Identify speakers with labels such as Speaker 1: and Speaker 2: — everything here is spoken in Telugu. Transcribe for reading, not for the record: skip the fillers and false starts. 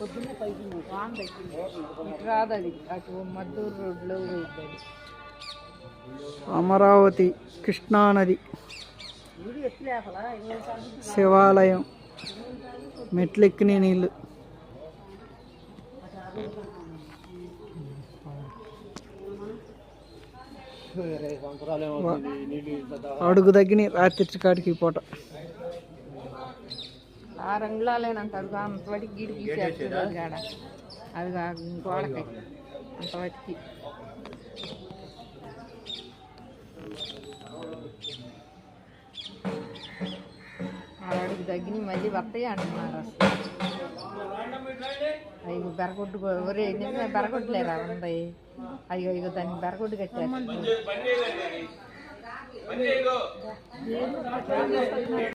Speaker 1: వాన తగ్గింది ఇటు రాదు అది అటు మద్దూరు రోడ్లో పోయింది అది.
Speaker 2: అమరావతి కృష్ణానది శివాలయం మెట్లెక్కిన నీళ్ళు అడుగు తగ్గినాయి రాత్రి కాడికి పూట.
Speaker 1: ఆ రంగులాలేనంటారు అంతవాటికి గీడి గీసేస్తారు అది కాడ అది గోడకాయ అంతవాటికి అడుగు తగ్గిన మళ్ళీ వస్తాయి అంటున్నారు అసలు. అవి బెరగొడ్డు ఒరే నిజమే బెరగొడ్డులేరా ఉంది అయ్యో ఇగో దానికి బెరగొడ్డు కట్టారు.